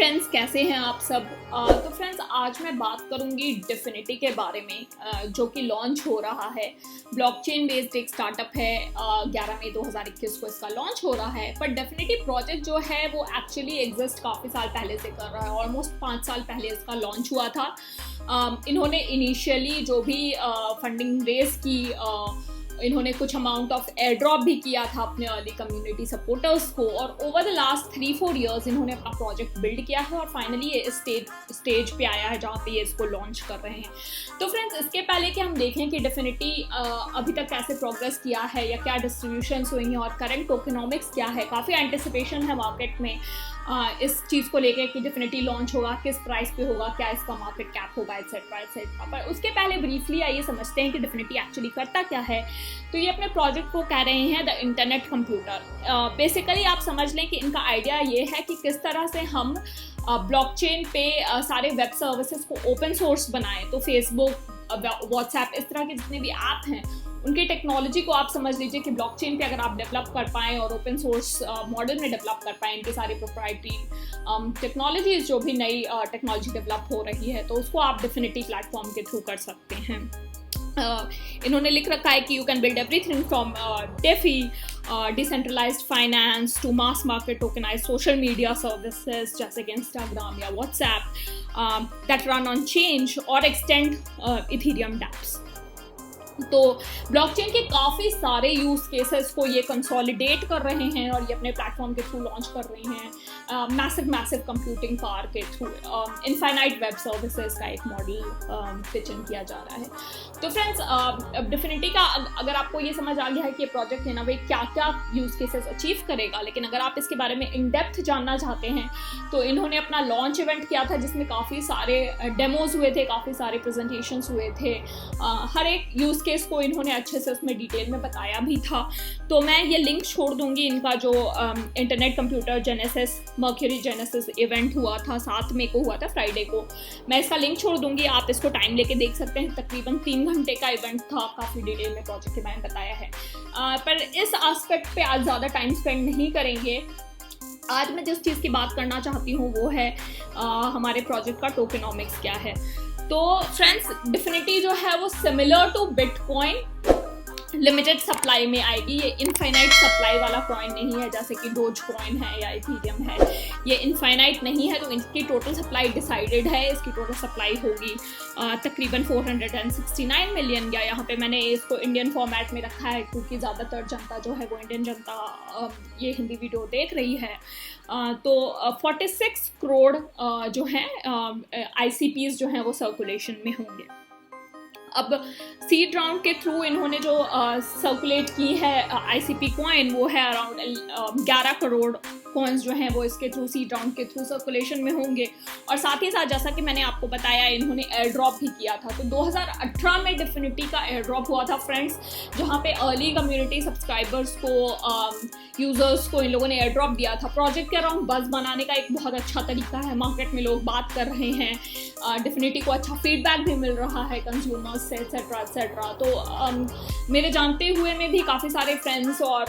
Friends, कैसे हैं आप सब। तो फ्रेंड्स, आज मैं बात करूंगी डिफिनिटी के बारे में, जो कि लॉन्च हो रहा है। ब्लॉकचेन बेस्ड एक स्टार्टअप है। 11 मई 2021 को इसका लॉन्च हो रहा है। पर डिफिनिटी प्रोजेक्ट जो है वो एक्चुअली एग्जिस्ट काफ़ी साल पहले से कर रहा है। ऑलमोस्ट 5 साल पहले इसका लॉन्च हुआ था। इन्होंने इनिशियली जो भी फंडिंग रेज की, इन्होंने कुछ अमाउंट ऑफ एयर ड्रॉप भी किया था अपने अर्ली कम्युनिटी सपोर्टर्स को, और ओवर द लास्ट 3-4 ईयर्स इन्होंने अपना प्रोजेक्ट बिल्ड किया है और फाइनली ये स्टेज पे आया है जहाँ पे ये इसको लॉन्च कर रहे हैं। तो फ्रेंड्स, इसके पहले कि हम देखें कि डिफिनिटी अभी तक कैसे प्रोग्रेस किया है या क्या डिस्ट्रीब्यूशन हुई हैं और करंट टोकेनोमिक्स क्या है, काफ़ी एंटिसिपेशन है मार्केट में इस चीज़ को लेकर कि डिफिनिटी लॉन्च होगा, किस प्राइस पे होगा, क्या इसका मार्केट कैप होगा, एटसेट्रा एटसेट्रा। पर उसके पहले ब्रीफली आइए समझते हैं कि डिफिनिटी एक्चुअली करता क्या है। तो ये अपने प्रोजेक्ट को कह रहे हैं द इंटरनेट कंप्यूटर। बेसिकली आप समझ लें कि इनका आइडिया ये है कि किस तरह से हम ब्लॉकचेन पे सारे वेब सर्विसेज को ओपन सोर्स बनाएं। तो फेसबुक, व्हाट्सएप, इस तरह के जितने भी ऐप हैं उनकी टेक्नोलॉजी को आप समझ लीजिए कि ब्लॉकचेन पे अगर आप डेवलप कर पाएँ और ओपन सोर्स मॉडल में डेवलप कर पाएँ इनके सारी प्रोप्राइटरी टेक्नोलॉजीज, जो भी नई टेक्नोलॉजी डेवलप हो रही है, तो उसको आप डिफिनिटी प्लेटफॉर्म के थ्रू कर सकते हैं। इन्होंने लिख रखा है कि you can build everything from DeFi, decentralised finance to mass market tokenised social media services जैसे कि इंस्टाग्राम या WhatsApp that run on chain और एक्सटेंड इथेरियम डैप्स। तो ब्लॉकचेन के काफ़ी सारे यूज़ केसेस को ये कंसोलिडेट कर रहे हैं और ये अपने प्लेटफॉर्म के थ्रू लॉन्च कर रहे हैं। मैसिव कंप्यूटिंग पावर के थ्रू इनफाइनाइट वेब सर्विसेज का एक मॉडल पिच इन किया जा रहा है। तो फ्रेंड्स, डिफिनिटी का अगर आपको ये समझ आ गया है कि ये प्रोजेक्ट है ना, वे क्या क्या यूज़ केसेस अचीव करेगा, लेकिन अगर आप इसके बारे में इन डेप्थ जानना चाहते हैं तो इन्होंने अपना लॉन्च इवेंट किया था जिसमें काफ़ी सारे डेमोज हुए थे, काफ़ी सारे प्रेजेंटेशंस हुए थे। हर एक यूज़ केस को इन्होंने अच्छे से उसमें डिटेल में बताया भी था। तो मैं ये लिंक छोड़ दूंगी इनका जो internet computer genesis mercury genesis event हुआ था 7 मई को हुआ था, फ्राइडे को। मैं इसका लिंक छोड़ दूंगी, आप इसको टाइम लेके देख सकते हैं। तकरीबन 3 घंटे का इवेंट था, काफ़ी डिटेल में प्रोजेक्ट के बारे में बताया है। पर इस एस्पेक्ट पे आज ज़्यादा टाइम स्पेंड नहीं करेंगे। आज मैं जिस चीज़ की बात करना चाहती हूँ वो है हमारे प्रोजेक्ट का टोकेनोमिक्स क्या है। तो फ्रेंड्स, डिफिनिटी जो है वो similar to Bitcoin limited supply में आएगी। ये इनफाइनाइट सप्लाई वाला कॉइन नहीं है जैसे कि डोज कॉइन है या इथेरियम है। ये इनफाइनाइट नहीं है, तो इसकी टोटल सप्लाई डिसाइडेड है। इसकी टोटल सप्लाई होगी तकरीबन 469 मिलियन, या यहाँ पे मैंने इसको इंडियन फॉर्मेट में रखा है क्योंकि ज़्यादातर जनता जो है वो इंडियन जनता ये हिंदी वीडियो देख रही है। तो 46 करोड़ जो हैं ICPs जो हैं वो सर्कुलेशन में होंगे। अब सीड राउंड के थ्रू इन्होंने जो सर्कुलेट की है ICP कॉइन, वो है अराउंड 11 करोड़ कॉइन्स जो हैं वो इसके थ्रू सीड राउंड के थ्रू सर्कुलेशन में होंगे। और साथ ही साथ जैसा कि मैंने आपको बताया इन्होंने एयर ड्रॉप भी किया था। तो 2018 में डिफिनिटी का एयर ड्रॉप हुआ था फ्रेंड्स, जहाँ पे अर्ली कम्युनिटी सब्सक्राइबर्स को, यूज़र्स को इन लोगों ने एयर ड्रॉप दिया था। प्रोजेक्ट के अराउंड बज़ बनाने का एक बहुत अच्छा तरीका है, मार्केट में लोग बात कर रहे हैं, डिफिनिटी को अच्छा फीडबैक भी मिल रहा है कंज्यूमर्स से, एटसेट्रा एटसेट्रा। तो मेरे जानते हुए में भी काफ़ी सारे फ्रेंड्स और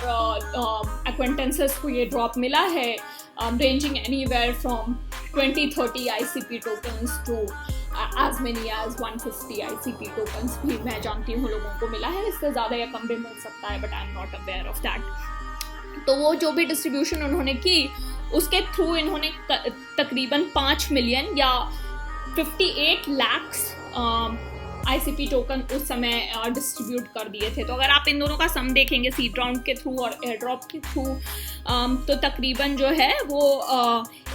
एक्वेंटेंसेस को ये ड्रॉप मिला है, ranging anywhere from 20-30 ICP tokens to as many as 150 ICP tokens भी मैं जानती हूँ लोगों को मिला है। इससे ज़्यादा या कम भी मिल सकता है, but I am not aware of that. तो वो जो भी डिस्ट्रीब्यूशन उन्होंने की उसके थ्रू इन्होंने तकरीबन 5 मिलियन या 58 लाख ICP टोकन उस समय डिस्ट्रीब्यूट कर दिए थे। तो अगर आप इन दोनों का सम देखेंगे सीड राउंड के थ्रू और एयर ड्रॉप के थ्रू, तो तकरीबन जो है वो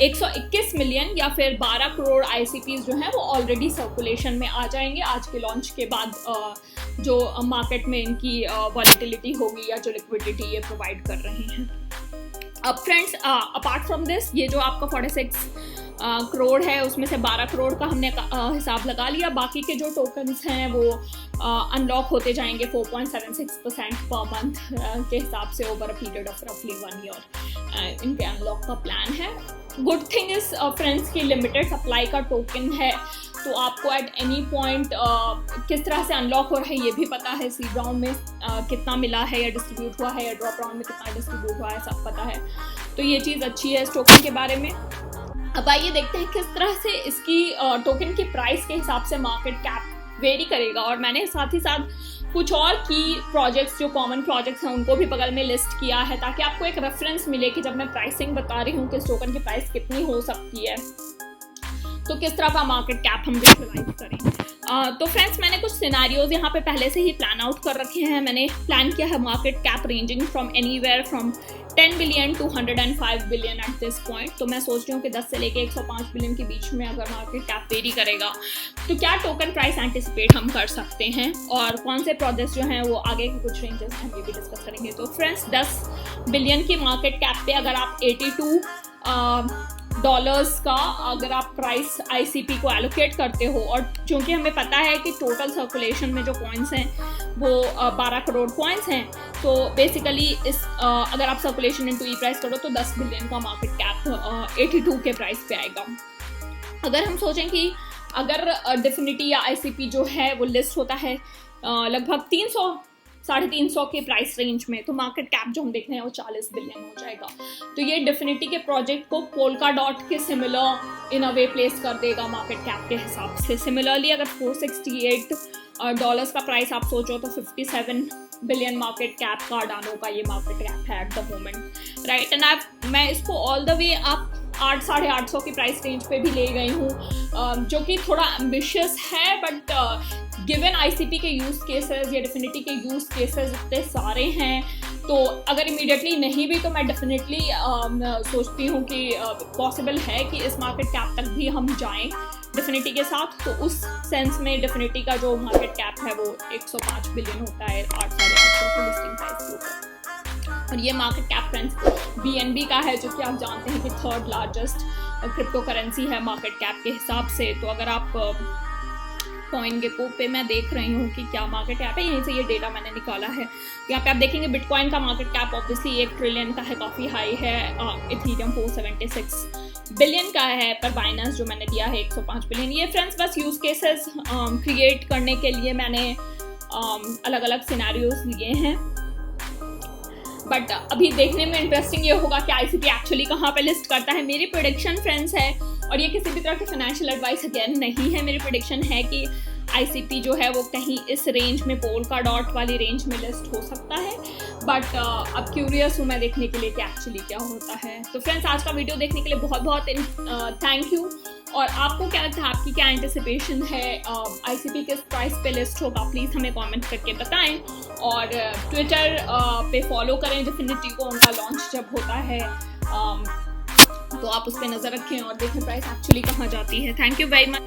121 मिलियन या फिर 12 करोड़ ICPs जो हैं वो ऑलरेडी सर्कुलेशन में आ जाएंगे आज के लॉन्च के बाद, जो मार्केट में इनकी वॉलेटिलिटी होगी या जो लिक्विडिटी ये प्रोवाइड कर रहे हैं। अब फ्रेंड्स, अपार्ट फ्रॉम दिस, ये जो आपका 46 करोड़ है उसमें से 12 करोड़ का हमने हिसाब लगा लिया। बाकी के जो टोकन्स हैं वो अनलॉक होते जाएंगे 4.76% पर मंथ के हिसाब से ओवर अ पीरियड ऑफ रफली 1 ईयर इनके अनलॉक का प्लान है। गुड थिंग इज फ्रेंड्स की लिमिटेड सप्लाई का टोकन है, तो आपको एट एनी पॉइंट किस तरह से अनलॉक हो रहा है ये भी पता है। सीड राउंड में कितना मिला है या डिस्ट्रीब्यूट हुआ है, या ड्रॉप राउंड में कितना डिस्ट्रीब्यूट हुआ है, सब पता है। तो ये चीज़ अच्छी है इस टोकन के बारे में। अब आइए देखते हैं किस तरह से इसकी टोकन की प्राइस के हिसाब से मार्केट कैप वेरी करेगा। और मैंने साथ ही साथ कुछ और की प्रोजेक्ट्स जो कॉमन प्रोजेक्ट्स हैं उनको भी बगल में लिस्ट किया है, ताकि आपको एक रेफरेंस मिले कि जब मैं प्राइसिंग बता रही हूँ कि इस टोकन की प्राइस कितनी हो सकती है तो किस तरह का मार्केट कैप हम विजुअलाइज करें। तो फ्रेंड्स, मैंने कुछ सिनेरियोज यहाँ पे पहले से ही प्लान आउट कर रखे हैं। मैंने प्लान किया है market cap ranging from anywhere from 10 billion to 105 billion at this point. तो मैं सोच रही हूँ कि 10 से लेके 105 बिलियन के बीच में अगर मार्केट कैप वेरी करेगा तो क्या टोकन प्राइस एंटिसिपेट हम कर सकते हैं, और कौन से प्रोजेक्ट्स जो हैं वो आगे के कुछ रेंजेस हम ये भी डिस्कस करेंगे। तो फ्रेंड्स, 10 बिलियन की मार्केट कैप पे अगर आप $82 का अगर आप प्राइस ICP को एलोकेट करते हो, और चूंकि हमें पता है कि टोटल सर्कुलेशन में जो कॉइन्स हैं वो 12 करोड़ कॉइन्स हैं, तो बेसिकली इस अगर आप सर्कुलेशन इनटू ई प्राइस करो तो 10 बिलियन का मार्केट कैप 82 के प्राइस पे आएगा। अगर हम सोचें कि अगर डिफिनिटी या ICP जो है वो लिस्ट होता है लगभग 300-350 के प्राइस रेंज में, तो मार्केट कैप जो हम देख रहे हैं वो 40 बिलियन हो जाएगा। तो ये डिफिनिटी के प्रोजेक्ट को पोल्का डॉट के similar in a way place कर देगा मार्केट कैप के हिसाब से। सिमिलरली अगर $468 का प्राइस आप सोचो तो 57 बिलियन मार्केट कैप कार्डानो का ये मार्केट कैप है at the moment, right. And मैं इसको ऑल द वे आप 800-850 की प्राइस रेंज पे भी ले गई हूँ, जो कि थोड़ा एम्बिशियस है, बट गिवन ICP के यूज़ केसेस या डिफिनिटी के यूज़ केसेस इतने सारे हैं, तो अगर इमीडिएटली नहीं भी तो मैं डेफिनेटली सोचती हूँ कि पॉसिबल है कि इस मार्केट कैप तक भी हम जाएं डिफिनिटी के साथ। तो उस सेंस में डिफिनिटी का जो मार्केट कैप है वो 105 बिलियन होता है 800-850 की लिस्टिंग प्राइस के ऊपर। और ये मार्केट कैप फ्रेंड्स BNB का है, जो कि आप जानते हैं कि 3rd लार्जेस्ट क्रिप्टो करेंसी है मार्केट कैप के हिसाब से। तो अगर आप कॉइन गेको पे मैं देख रही हूँ कि क्या मार्केट कैप है, यहीं से ये डेटा मैंने निकाला है। यहाँ पे आप देखेंगे बिटकॉइन का मार्केट कैप ऑब्वियसली 1 ट्रिलियन का है, काफ़ी हाई है। इथीरियम 476 बिलियन का है, पर बाइनेंस जो मैंने दिया है 105 बिलियन। ये फ्रेंड्स बस यूज़ केसेस क्रिएट करने के लिए मैंने अलग अलग सिनेरियोज लिए हैं, बट अभी देखने में इंटरेस्टिंग ये होगा कि ICP एक्चुअली कहाँ पे लिस्ट करता है। मेरी प्रेडिक्शन फ्रेंड्स है, और ये किसी भी तरह की फाइनेंशियल एडवाइस अगेन नहीं है, मेरी प्रेडिक्शन है कि ICP जो है वो कहीं इस रेंज में पोल्का डॉट वाली रेंज में लिस्ट हो सकता है। बट अब क्यूरियस हूँ मैं देखने के लिए कि एक्चुअली क्या होता है। तो फ्रेंड्स, आज का वीडियो देखने के लिए बहुत बहुत थैंक यू। और आपको क्या लगता है, आपकी क्या एंटिसिपेशन है, ICP किस प्राइस पे लिस्ट होगा, प्लीज़ हमें कमेंट करके बताएं। और ट्विटर पे फॉलो करें डिफिनिटी को, उनका लॉन्च जब होता है तो आप उस पर नज़र रखें और देखें प्राइस एक्चुअली कहाँ जाती है। Thank you very much.